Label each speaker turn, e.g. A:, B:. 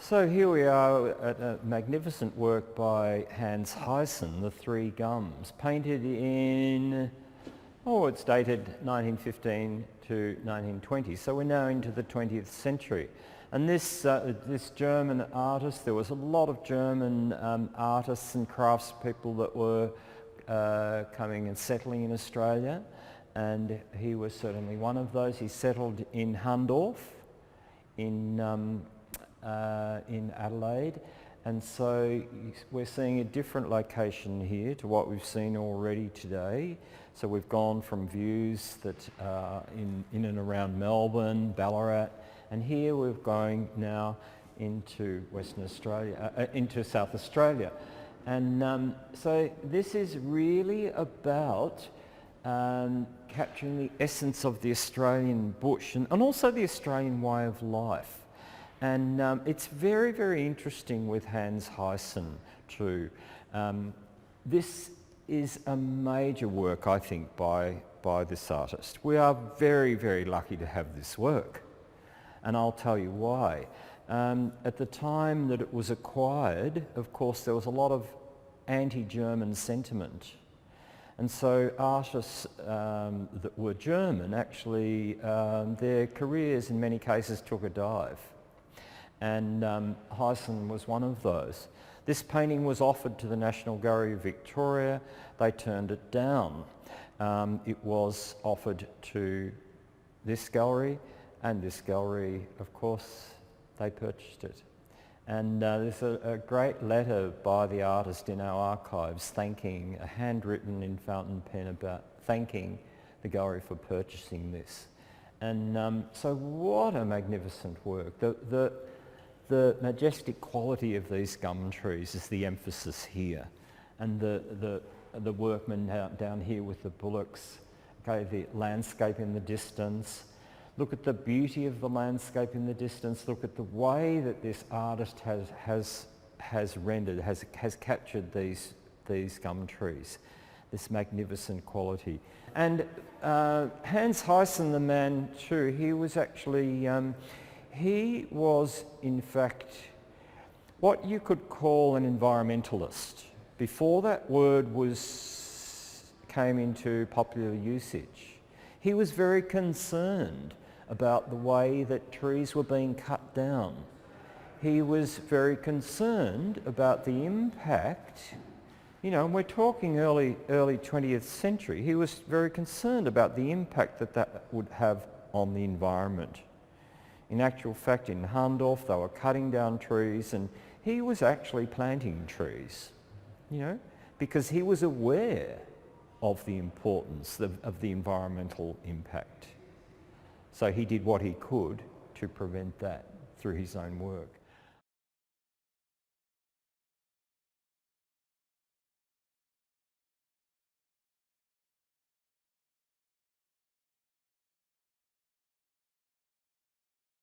A: So here we are at a magnificent work by Hans Heysen, The Three Gums, painted in, it's dated 1915 to 1920, so we're now into the 20th century. And this German artist, there was a lot of German artists and craftspeople that were coming and settling in Australia, and he was certainly one of those. He settled in Hahndorf in Adelaide, and so we're seeing a different location here to what we've seen already today. So we've gone from views that are in and around Melbourne, Ballarat, and here we're going now into Western Australia, into South Australia. And so this is really about capturing the essence of the Australian bush and also the Australian way of life. And it's very, very interesting with Hans Heysen too. This is a major work, I think, by this artist. We are very, very lucky to have this work, and I'll tell you why. At the time that it was acquired, of course, there was a lot of anti-German sentiment. And so artists that were German, actually, their careers in many cases took a dive. And Heysen was one of those. This painting was offered to the National Gallery of Victoria. They turned it down. It was offered to this gallery, and this gallery, of course, they purchased it. And there's a great letter by the artist in our archives thanking, handwritten in fountain pen, about thanking the gallery for purchasing this. And so what a magnificent work. The majestic quality of these gum trees is the emphasis here, and the workmen down here with the bullocks, okay, the landscape in the distance. Look at the beauty of the landscape in the distance. Look at the way that this artist has rendered, has captured these gum trees, this magnificent quality. And Hans Heysen, the man too, he was actually he was, in fact, what you could call an environmentalist. Before that word came into popular usage, he was very concerned about the way that trees were being cut down. He was very concerned about the impact, and we're talking early 20th century. He was very concerned about the impact that would have on the environment. In actual fact, in Hahndorf, they were cutting down trees, and he was actually planting trees, because he was aware of the importance of the environmental impact. So he did what he could to prevent that through his own work.